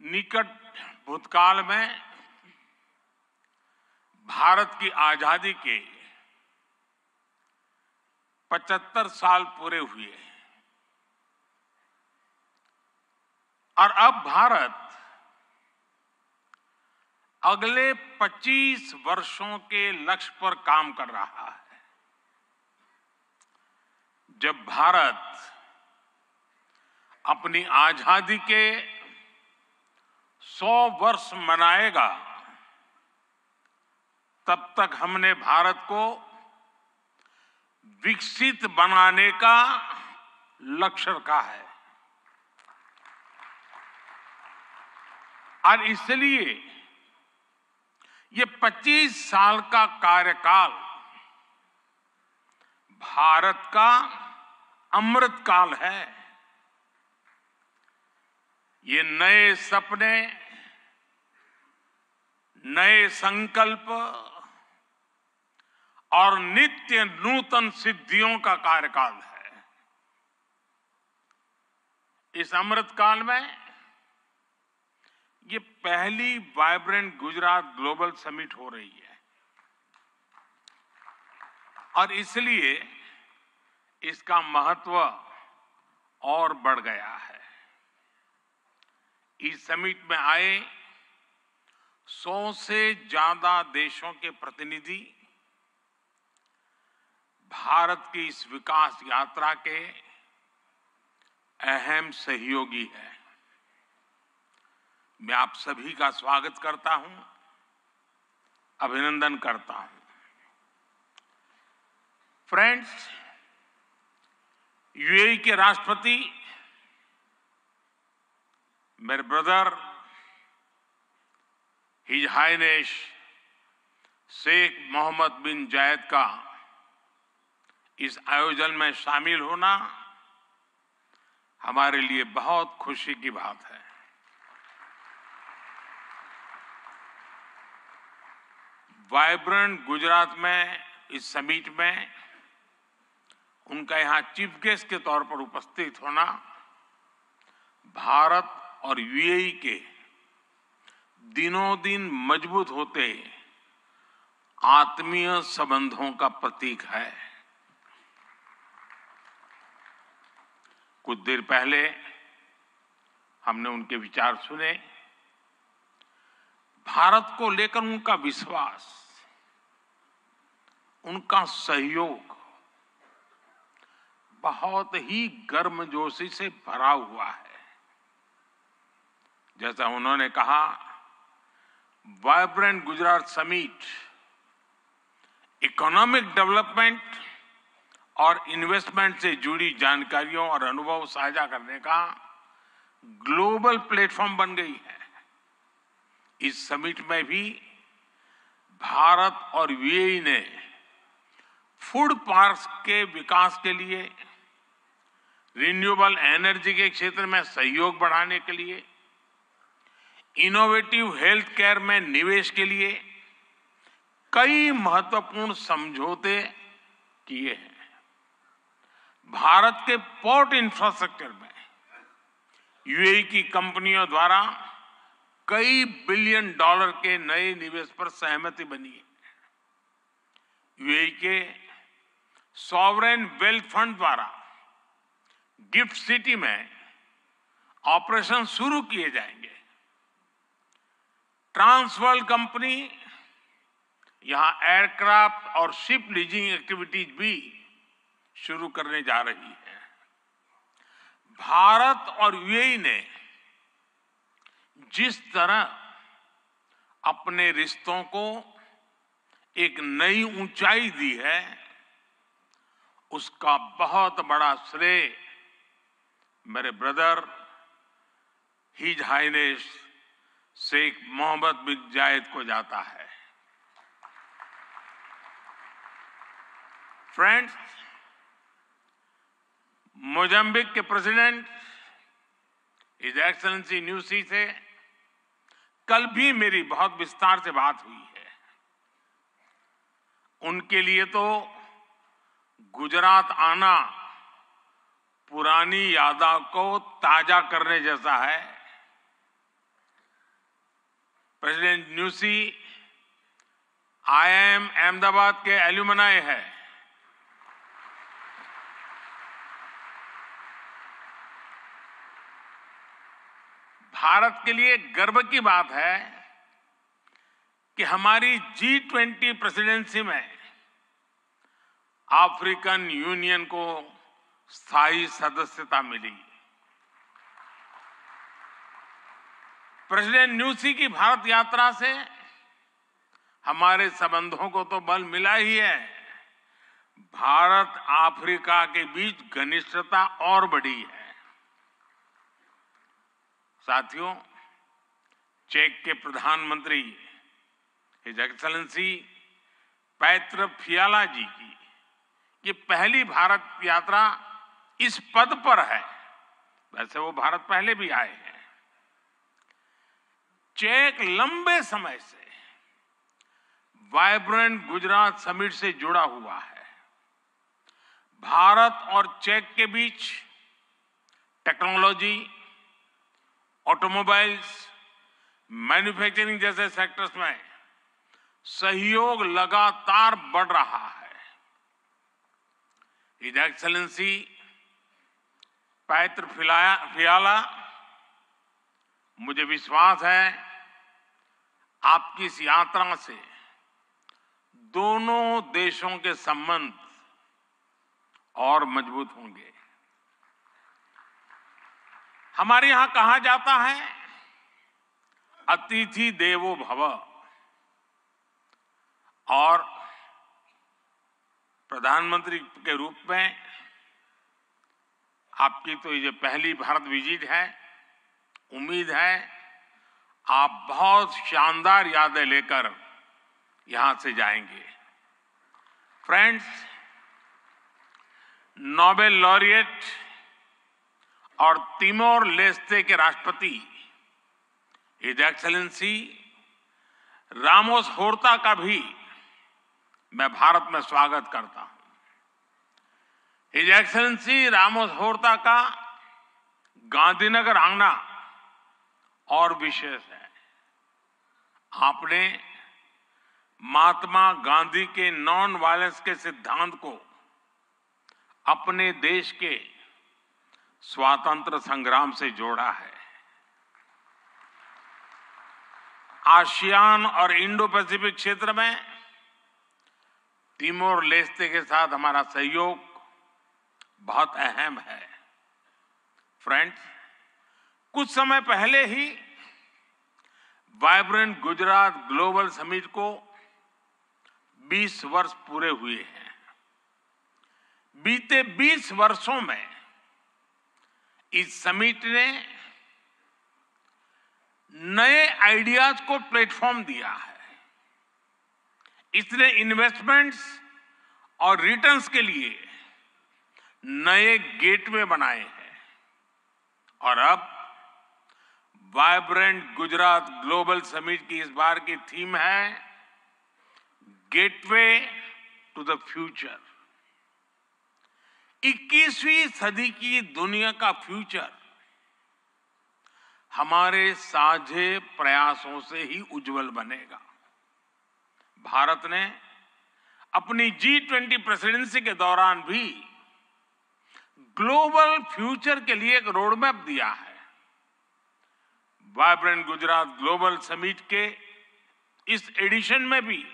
निकट भूतकाल में भारत की आजादी के 75 साल पूरे हुए और अब भारत अगले 25 वर्षों के लक्ष्य पर काम कर रहा है। जब भारत अपनी आजादी के 100 वर्ष मनाएगा, तब तक हमने भारत को विकसित बनाने का लक्ष्य रखा है और इसलिए ये 25 साल का कार्यकाल भारत का अमृत काल है। ये नए सपने, नए संकल्प और नित्य नूतन सिद्धियों का कार्यकाल है। इस अमृत काल में ये पहली वाइब्रेंट गुजरात ग्लोबल समिट हो रही है और इसलिए इसका महत्व और बढ़ गया है। इस समिट में आए 100 से ज्यादा देशों के प्रतिनिधि भारत की इस विकास यात्रा के अहम सहयोगी हैं। मैं आप सभी का स्वागत करता हूं, अभिनंदन करता हूं। फ्रेंड्स, यूएई के राष्ट्रपति मेरे brother his highness Sheikh Mohammed bin Zayed का इस आयोजन में शामिल होना हमारे लिए बहुत खुशी की बात है। वाइब्रेंट गुजरात में इस समिट में उनका यहां चीफ गेस्ट के तौर पर उपस्थित होना भारत और यूएई के दिनों दिन मजबूत होते आत्मीय संबंधों का प्रतीक है। कुछ देर पहले हमने उनके विचार सुने। भारत को लेकर उनका विश्वास, उनका सहयोग बहुत ही गर्मजोशी से भरा हुआ है। जैसा उन्होंने कहा, vibrant Gujarat summit economic development और इन्वेस्टमेंट से जुड़ी जानकारियों और अनुभव साझा करने का ग्लोबल प्लेटफॉर्म बन गई है। इस समिट में भी भारत और यूएई ने फूड पार्क्स के विकास के लिए, रिन्यूएबल एनर्जी के क्षेत्र में सहयोग बढ़ाने के लिए, इनोवेटिव हेल्थ केयर में निवेश के लिए कई महत्वपूर्ण समझौते किए हैं। भारत के पोर्ट इंफ्रास्ट्रक्चर में यूएई की कंपनियों द्वारा कई बिलियन डॉलर के नए निवेश पर सहमति बनी है। यूएई के सॉवरेन वेल्थ फंड द्वारा गिफ्ट सिटी में ऑपरेशन शुरू किए जाएंगे। ट्रांसवर्ल्ड कंपनी यहां एयरक्राफ्ट और शिप लीजिंग एक्टिविटीज भी शुरू करने जा रही है। भारत और यूएई ने जिस तरह अपने रिश्तों को एक नई ऊंचाई दी है, उसका बहुत बड़ा श्रेय मेरे brother his highness Sheikh Mohammed bin Zayed को जाता है। फ्रेंड्स, मोजाम्बिक के प्रेसिडेंट हिज एक्सेलेंसी न्यूसी से कल भी मेरी बहुत विस्तार से बात हुई है। उनके लिए तो गुजरात आना पुरानी यादों को ताजा करने जैसा है। प्रेसिडेंट न्यूसी IIM अहमदाबाद के एल्यूमनाई है। भारत के लिए गर्व की बात है कि हमारी G20 प्रेसिडेंसी में अफ्रीकन यूनियन को स्थायी सदस्यता मिली। प्रेसिडेंट न्यूसी की भारत यात्रा से हमारे संबंधों को तो बल मिला ही है, भारत अफ्रीका के बीच घनिष्ठता और बढ़ी है। साथियों, चेक के प्रधानमंत्री हिज एक्सेलेंसी पैत्र फियाला जी की ये पहली भारत यात्रा इस पद पर है। वैसे वो भारत पहले भी आए हैं। चेक लंबे समय से वाइब्रेंट गुजरात समिट से जुड़ा हुआ है। भारत और चेक के बीच टेक्नोलॉजी, ऑटोमोबाइल्स, मैन्युफैक्चरिंग जैसे सेक्टर्स में सहयोग लगातार बढ़ रहा है। हिज एक्सेलेंसी पैत्र फियाला, मुझे विश्वास है आपकी इस यात्रा से दोनों देशों के संबंध और मजबूत होंगे। हमारे यहां कहा जाता है अतिथि देवो भव, और प्रधानमंत्री के रूप में आपकी तो ये पहली भारत विजिट है। उम्मीद है आप बहुत शानदार यादें लेकर यहां से जाएंगे। फ्रेंड्स, नोबेल लॉरिएट और तिमोर लेस्ते के राष्ट्रपति हिज एक्सेलेंसी रामोस होर्ता का भी मैं भारत में स्वागत करता हूं। हिज एक्सेलेंसी रामोस होर्ता का गांधीनगर आना और विशेष है। आपने महात्मा गांधी के नॉन वायलेंस के सिद्धांत को अपने देश के स्वातंत्र संग्राम से जोड़ा है। आसियान और इंडो पैसिफिक क्षेत्र में तिमोर लेस्ते के साथ हमारा सहयोग बहुत अहम है। फ्रेंड्स, कुछ समय पहले ही वाइब्रेंट गुजरात ग्लोबल समिट को 20 वर्ष पूरे हुए हैं। बीते 20 वर्षों में इस समिट ने नए आइडियाज को प्लेटफॉर्म दिया है। इसने इन्वेस्टमेंट्स और रिटर्न्स के लिए नए गेटवे बनाए हैं। और अब वाइब्रेंट गुजरात ग्लोबल समिट की इस बार की थीम है गेटवे टू द फ्यूचर। 21वीं सदी की दुनिया का फ्यूचर हमारे साझे प्रयासों से ही उज्जवल बनेगा। भारत ने अपनी G20 प्रेसिडेंसी के दौरान भी ग्लोबल फ्यूचर के लिए एक रोडमैप दिया है। वाइब्रेंट गुजरात ग्लोबल समिट के इस एडिशन में भी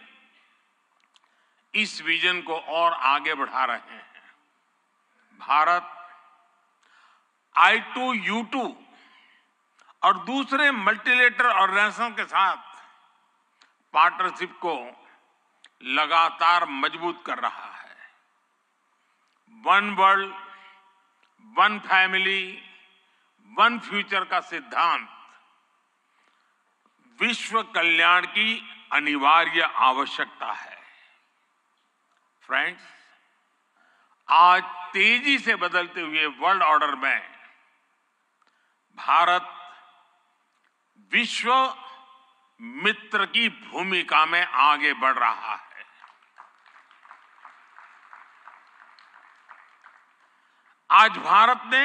इस विजन को और आगे बढ़ा रहे हैं। भारत I2U2 और दूसरे मल्टीलेटरल ऑर्गेनाइजेशन के साथ पार्टनरशिप को लगातार मजबूत कर रहा है। One world, one family, one future का सिद्धांत विश्व कल्याण की अनिवार्य आवश्यकता है। फ्रेंड्स, आज तेजी से बदलते हुए वर्ल्ड ऑर्डर में भारत विश्व मित्र की भूमिका में आगे बढ़ रहा है। आज भारत ने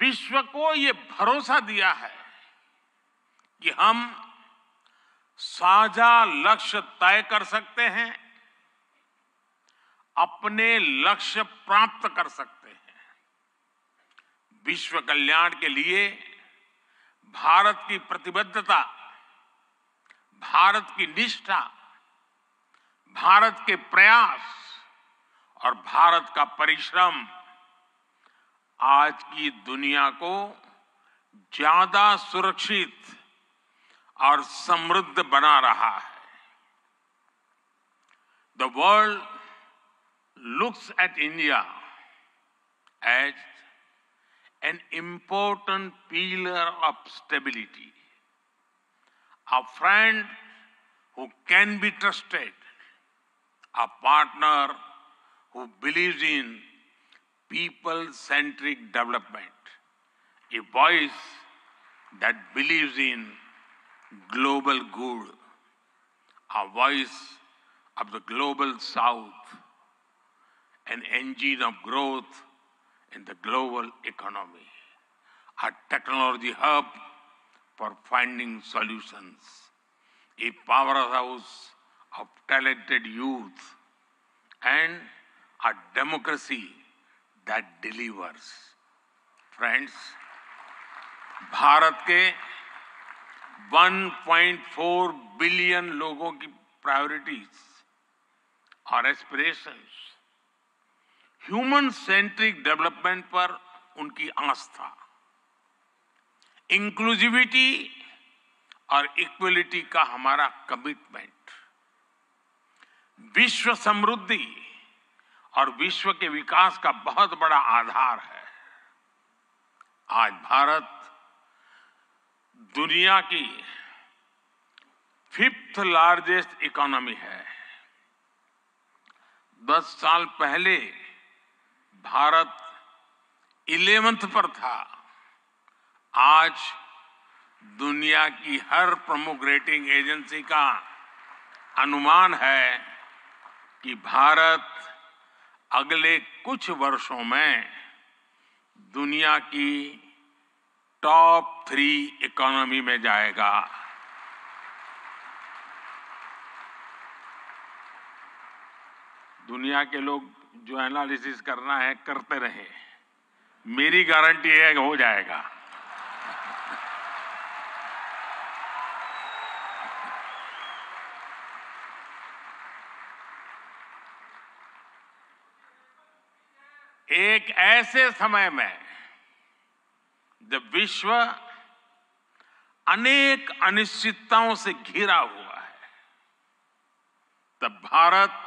विश्व को ये भरोसा दिया है कि हम साझा लक्ष्य तय कर सकते हैं, अपने लक्ष्य प्राप्त कर सकते हैं। विश्व कल्याण के लिए भारत की प्रतिबद्धता, भारत की निष्ठा, भारत के प्रयास और भारत का परिश्रम आज की दुनिया को ज्यादा सुरक्षित और समृद्ध बना रहा है। The world looks at India as an important pillar of stability, a friend who can be trusted, a partner who believes in people-centric development, a voice that believes in global good, a voice of the global south, an engine of growth in the global economy, a technology hub for finding solutions, a powerhouse of talented youth, and a democracy that delivers. Friends, Bharat के 1.4 billion लोगों की priorities और aspirations, human centric development पर उनकी आस्था, inclusivity और equality का हमारा commitment, विश्व समृद्धि और विश्व के विकास का बहुत बड़ा आधार है। आज भारत दुनिया की 5th लार्जेस्ट इकोनॉमी है। 10 साल पहले भारत 11th पर था। आज दुनिया की हर प्रमुख रेटिंग एजेंसी का अनुमान है कि भारत अगले कुछ वर्षों में दुनिया की टॉप 3 इकोनॉमी में जाएगा। दुनिया के लोग जो एनालिसिस करना है करते रहे, मेरी गारंटी है कि हो जाएगा। एक ऐसे समय में जब विश्व अनेक अनिश्चितताओं से घिरा हुआ है, तब भारत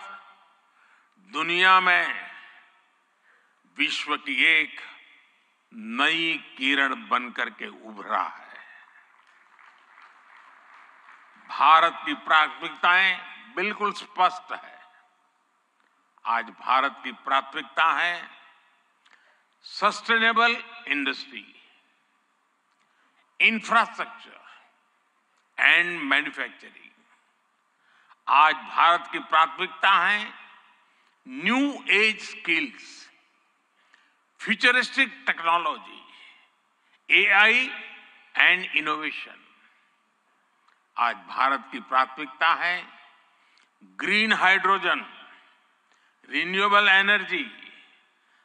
दुनिया में विश्व की एक नई किरण बनकर के उभरा है। भारत की प्राथमिकताएं बिल्कुल स्पष्ट है। आज भारत की प्राथमिकता है sustainable industry, infrastructure and manufacturing. आज भारत की प्राथमिकता है new age skills, futuristic technology, AI and innovation. आज भारत की प्राथमिकता है green hydrogen, renewable energy,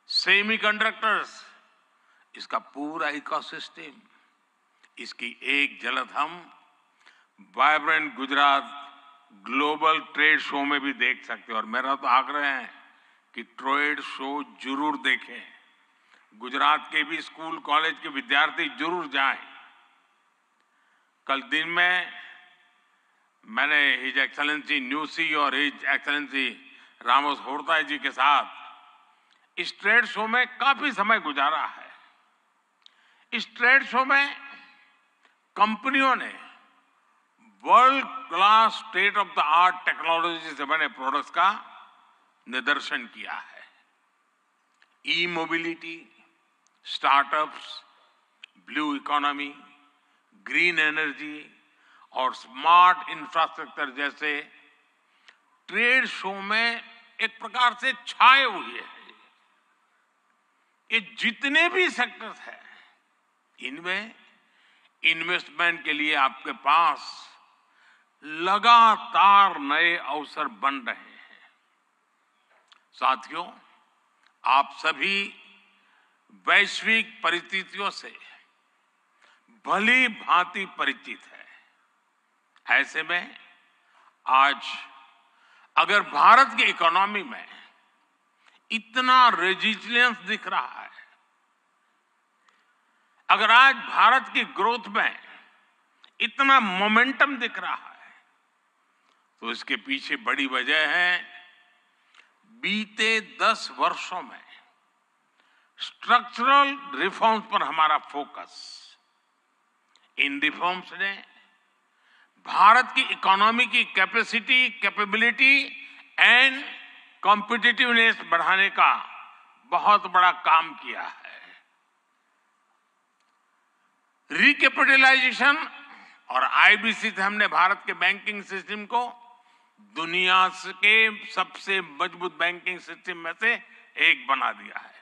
semiconductors, इसका पूरा इकोसिस्टम। इसकी एक झलक हम vibrant Gujarat global trade show में भी देख सकते हैं। और मेरा तो आग्रह है कि ट्रेड शो जरूर देखें। गुजरात के भी स्कूल कॉलेज के विद्यार्थी जरूर जाएं। कल दिन में मैंने हिज एक्सेलेंसी न्यूसी और हिज एक्सेलेंसी रामोस होर्ता जी के साथ इस ट्रेड शो में काफी समय गुजारा है। इस ट्रेड शो में कंपनियों ने world class state of the art technology से बने प्रोडक्ट्स का निदर्शन किया है। E mobility, startups, blue economy, green energy और स्मार्ट इंफ्रास्ट्रक्चर जैसे ट्रेड शो में एक प्रकार से छाए हुए हैं। ये जितने भी सेक्टर्स हैं, इनमें इन्वेस्टमेंट के लिए आपके पास लगातार नए अवसर बन रहे हैं। साथियों, आप सभी वैश्विक परिस्थितियों से भली भांति परिचित है। ऐसे में आज अगर भारत की इकोनॉमी में इतना रेजिलियंस दिख रहा है, अगर आज भारत की ग्रोथ में इतना मोमेंटम दिख रहा है, तो इसके पीछे बड़ी वजह है बीते 10 वर्षों में स्ट्रक्चरल रिफॉर्म्स पर हमारा फोकस। इन रिफॉर्म्स ने भारत की इकोनॉमी की कैपेसिटी, कैपेबिलिटी एंड कॉम्पिटिटिवनेस बढ़ाने का बहुत बड़ा काम किया है। रिकैपिटलाइजेशन और आईबीसी से हमने भारत के बैंकिंग सिस्टम को दुनिया के सबसे मजबूत बैंकिंग सिस्टम में से एक बना दिया है।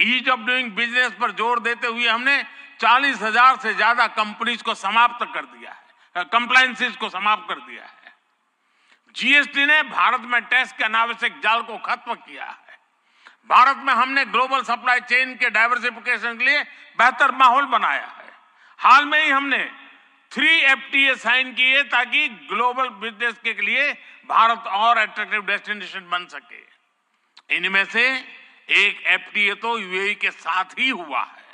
ईज ऑफ डूइंग बिजनेस पर जोर देते हुए हमने 40,000 से ज्यादा कंपनीज को समाप्त कर दिया है, कंप्लायंसेस को समाप्त कर दिया है। जीएसटी ने भारत में टैक्स के अनावश्यक जाल को खत्म किया है। भारत में हमने ग्लोबल सप्लाई चेन के डाइवर्सिफिकेशन के लिए बेहतर माहौल बनाया है। हाल में ही हमने 3 FTA साइन किए ताकि ग्लोबल बिजनेस के लिए भारत और अट्रैक्टिव डेस्टिनेशन बन सके। इनमें से एक FTA तो यूएई के साथ ही हुआ है।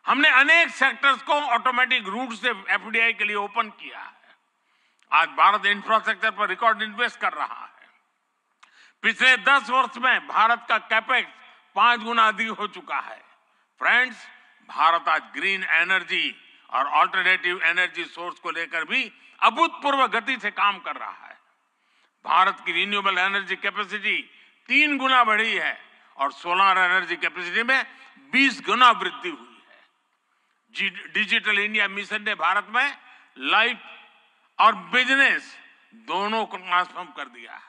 हमने अनेक सेक्टर्स को ऑटोमेटिक रूट से FDI के लिए ओपन किया है। आज भारत इंफ्रास्ट्रक्चर पर रिकॉर्ड इन्वेस्ट कर रहा है। पिछले 10 वर्ष में भारत का कैपेक्स 5 गुना अधिक हो चुका है। फ्रेंड्स, भारत आज ग्रीन एनर्जी और अल्टरनेटिव एनर्जी सोर्स को लेकर भी अभूतपूर्व गति से काम कर रहा है। भारत की रिन्यूएबल एनर्जी कैपेसिटी 3 गुना बढ़ी है और सोलर एनर्जी कैपेसिटी में 20 गुना वृद्धि हुई है। डिजिटल इंडिया मिशन ने भारत में लाइफ और बिजनेस दोनों को ट्रांसफॉर्म कर दिया है।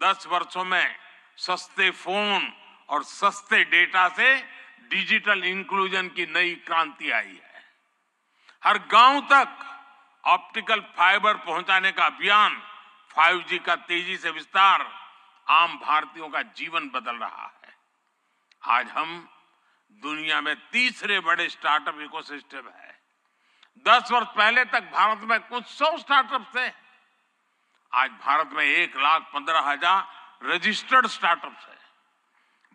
10 वर्षों में सस्ते फोन और सस्ते डेटा से डिजिटल इंक्लूजन की नई क्रांति आई है। हर गांव तक ऑप्टिकल फाइबर पहुंचाने का अभियान, 5G का तेजी से विस्तार आम भारतीयों का जीवन बदल रहा है। आज हम दुनिया में तीसरे बड़े स्टार्टअप इकोसिस्टम है। 10 वर्ष पहले तक भारत में कुछ 100 स्टार्टअप थे। आज भारत में 1,15,000 रजिस्टर्ड स्टार्टअप्स है।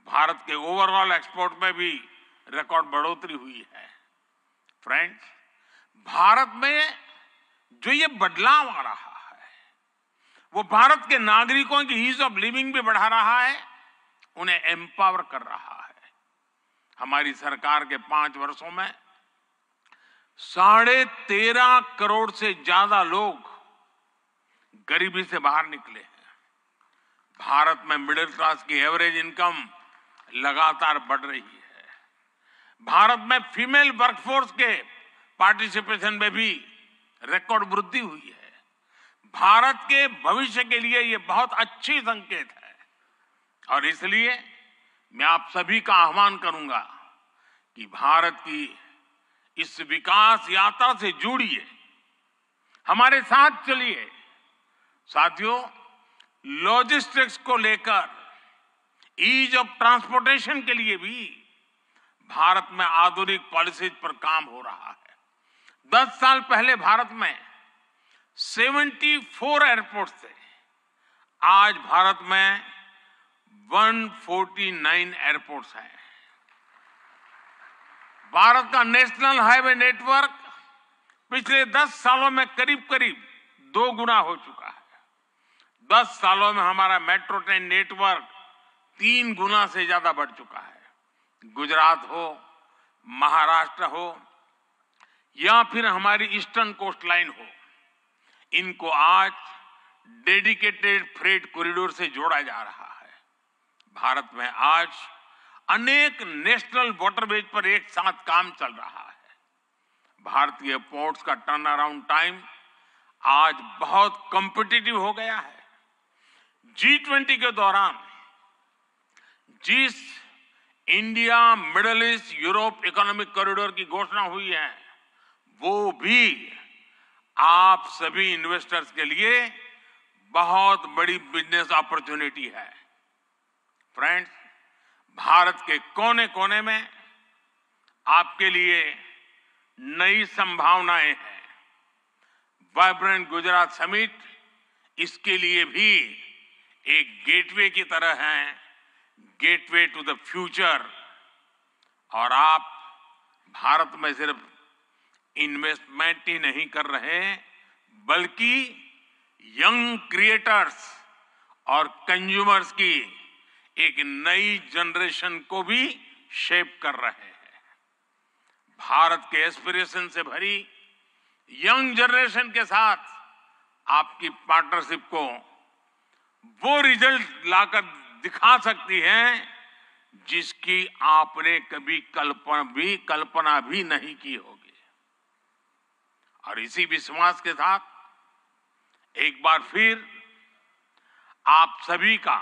भारत के ओवरऑल एक्सपोर्ट में भी रिकॉर्ड बढ़ोतरी हुई है। फ्रेंड्स, भारत में जो ये बदलाव आ रहा है, वो भारत के नागरिकों की ईज ऑफ लिविंग भी बढ़ा रहा है, उन्हें एम्पावर कर रहा है। हमारी सरकार के 5 वर्षों में 13.5 करोड़ से ज्यादा लोग गरीबी से बाहर निकले हैं। भारत में मिडिल क्लास की एवरेज इनकम लगातार बढ़ रही है। भारत में फीमेल वर्कफोर्स के पार्टिसिपेशन में भी रिकॉर्ड वृद्धि हुई है। भारत के भविष्य के लिए ये बहुत अच्छी संकेत है और इसलिए मैं आप सभी का आह्वान करूंगा कि भारत की इस विकास यात्रा से जुड़िए, हमारे साथ चलिए। साथियों, लॉजिस्टिक्स को लेकर ईज ऑफ ट्रांसपोर्टेशन के लिए भी भारत में आधुनिक पॉलिसीज पर काम हो रहा है। 10 साल पहले भारत में 74 एयरपोर्ट थे। आज भारत में 149 एयरपोर्ट्स हैं। भारत का नेशनल हाईवे नेटवर्क पिछले 10 सालों में करीब करीब 2 गुना हो चुका है। 10 सालों में हमारा मेट्रो ट्रेन नेटवर्क 3 गुना से ज्यादा बढ़ चुका है। गुजरात हो, महाराष्ट्र हो या फिर हमारी ईस्टर्न कोस्ट लाइन हो, इनको आज डेडिकेटेड फ्रेट कॉरिडोर से जोड़ा जा रहा है। भारत में आज अनेक नेशनल वाटरवेज पर एक साथ काम चल रहा है। भारतीय पोर्ट्स का टर्न अराउंड टाइम आज बहुत कॉम्पिटिटिव हो गया है। G20 के दौरान जिस India middle east Europe economic corridor की घोषणा हुई है, वो भी आप सभी इन्वेस्टर्स के लिए बहुत बड़ी बिजनेस अपॉर्चुनिटी है। फ्रेंड्स, भारत के कोने कोने में आपके लिए नई संभावनाएं हैं। वाइब्रेंट गुजरात समिट इसके लिए भी एक गेटवे की तरह है, गेटवे टू द फ्यूचर। और आप भारत में सिर्फ इन्वेस्टमेंट ही नहीं कर रहे, बल्कि यंग क्रिएटर्स और कंज्यूमर्स की एक नई जनरेशन को भी शेप कर रहे हैं। भारत के एस्पिरेशन से भरी यंग जनरेशन के साथ आपकी पार्टनरशिप को वो रिजल्ट लाकर दिखा सकती है जिसकी आपने कभी कल्पना भी नहीं की होगी। और इसी विश्वास के साथ एक बार फिर आप सभी का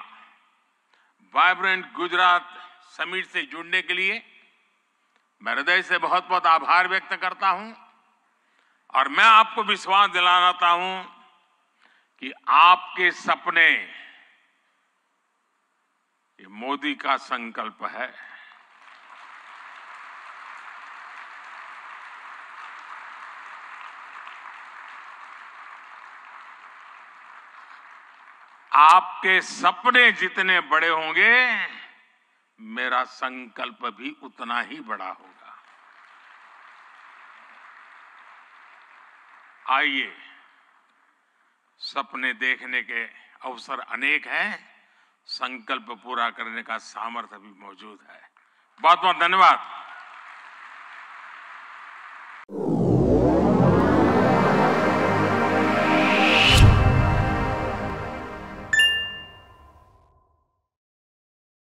वाइब्रेंट गुजरात समिट से जुड़ने के लिए मैं हृदय से बहुत बहुत आभार व्यक्त करता हूं। और मैं आपको विश्वास दिलाना चाहता हूं कि आपके सपने ये मोदी का संकल्प है। आपके सपने जितने बड़े होंगे, मेरा संकल्प भी उतना ही बड़ा होगा। आइए, सपने देखने के अवसर अनेक हैं, संकल्प पूरा करने का सामर्थ्य भी मौजूद है। बहुत बहुत धन्यवाद।